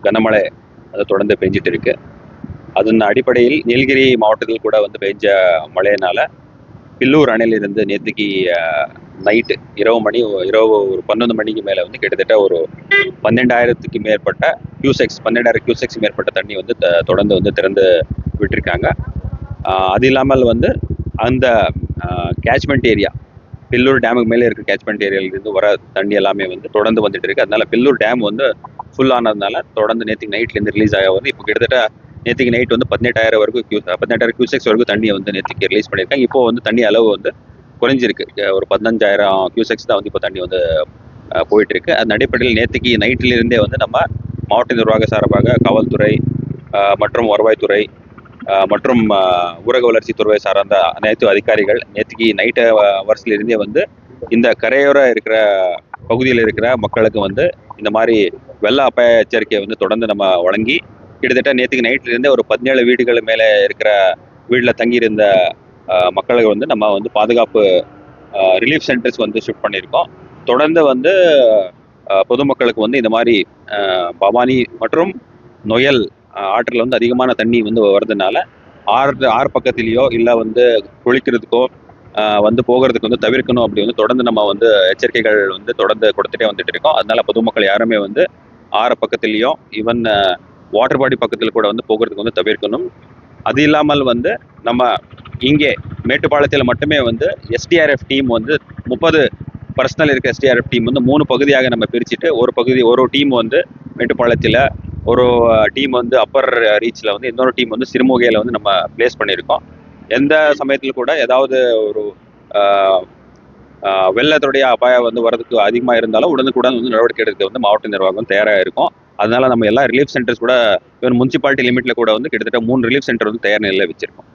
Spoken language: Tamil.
கனமழை அது தொடர்ந்து பெஞ்சிட்டு இருக்கு. அதன் அடிப்படையில் நீலகிரி மாவட்டத்தில் கூட வந்து பெஞ்ச மழையினால பில்லூர் அணையிலிருந்து நேற்றுக்கு நைட்டு இரவு ஒரு 11 மணிக்கு மேலே வந்து கிட்டத்தட்ட ஒரு 12,000க்கு மேற்பட்ட கியூசெக்ஸ் 12,000 கியூசெக்ஸ் மேற்பட்ட தண்ணி வந்து தொடர்ந்து வந்து திறந்து விட்டுருக்காங்க. அது இல்லாமல் வந்து அந்த கேட்ச்மெண்ட் ஏரியா பில்லூர் டேமுக்கு மேலே இருக்க கேட்ச்மெண்ட் ஏரியாவிலிருந்து வர தண்ணி எல்லாமே வந்து தொடர்ந்து வந்துட்டு இருக்கு. அதனால பில்லூர் டேம் வந்து ஃபுல் ஆனதுனால தொடர்ந்து நேற்றுக்கு நைட்லேருந்து ரிலீஸ் ஆக வந்து இப்போ கிட்டத்தட்ட நேற்றுக்கு நைட் வந்து 18,000 கியூசெக்ஸ் வரைக்கும் தண்ணியை வந்து நேற்றுக்கு ரிலீஸ் பண்ணியிருக்காங்க. இப்போ வந்து தண்ணி அளவு வந்து குறைஞ்சிருக்கு. ஒரு 15,000 கியூசெக்ஸ் தான் வந்து இப்போ தண்ணி வந்து போயிட்டு இருக்கு. அதன் அடிப்படையில் நேற்றுக்கு நைட்டிலிருந்தே வந்து நம்ம மாவட்ட நிர்வாக சார்பாக காவல்துறை மற்றும் வருவாய்த்துறை மற்றும் ஊரக வளர்ச்சித்துறை சார்ந்த அனைத்து அதிகாரிகள் நேற்றுக்கு நைட்டு அவர்ஸ்லேருந்தே வந்து இந்த கரையோர இருக்கிற பகுதியில் இருக்கிற மக்களுக்கு வந்து இந்த மாதிரி வெள்ள அபாய எச்சரிக்கையை வந்து தொடர்ந்து நம்ம வழங்கி கிட்டத்தட்ட நேற்றுக்கு நைட்லேருந்தே ஒரு 17 வீடுகள் மேலே இருக்கிற வீட்டில் தங்கியிருந்த மக்களுக்கு வந்து நம்ம வந்து பாதுகாப்பு ரிலீஃப் சென்டர்ஸ் வந்து ஷிஃப்ட் பண்ணியிருக்கோம். தொடர்ந்து வந்து பொதுமக்களுக்கு வந்து இந்த மாதிரி பவானி மற்றும் நொயல் ஆற்றில் வந்து அதிகமான தண்ணி வந்து வருதுனால ஆறு பக்கத்துலேயோ இல்லை வந்து குளிக்கிறதுக்கோ வந்து போகிறதுக்கு வந்து தவிர்க்கணும். அப்படி வந்து தொடர்ந்து நம்ம வந்து எச்சரிக்கைகள் வந்து தொடர்ந்து கொடுத்துட்டே வந்துட்டு இருக்கோம். அதனால பொதுமக்கள் யாருமே வந்து ஆறு பக்கத்துலேயும் ஈவன் வாட்டர் பாடி பக்கத்தில் கூட வந்து போகிறதுக்கு வந்து தவிர்க்கணும். அது இல்லாமல் வந்து நம்ம இங்கே மேட்டுப்பாளையத்தில் மட்டுமே வந்து எஸ்டிஆர்எஃப் டீம் வந்து 30 பர்சனல் இருக்க எஸ்டிஆர்எஃப் டீம் வந்து 3 பகுதியாக நம்ம பிரிச்சுட்டு ஒரு டீம் வந்து மேட்டுப்பாளையத்தில், ஒரு டீம் வந்து அப்பர் ரீச்சில் வந்து, இன்னொரு டீம் வந்து சிறுமுகையில் வந்து நம்ம பிளேஸ் பண்ணியிருக்கோம். எந்த சமயத்தில் கூட ஏதாவது ஒரு வெள்ளத்துடைய அபாயம் வந்து வரதுக்கு அதிகமாக இருந்தாலும் உடனுக்குடன் வந்து நடவடிக்கை எடுக்க வந்து மாவட்ட நிர்வாகம் தயாராக இருக்கும். அதனால நம்ம எல்லா ரிலீஃப் சென்டர்ஸ் கூட முனிசிபாலிட்டி லிமிட்ல கூட வந்து கிட்டத்தட்ட 3 ரிலீஃப் சென்டர் வந்து தயார் நிலையில் வச்சிருக்கோம்.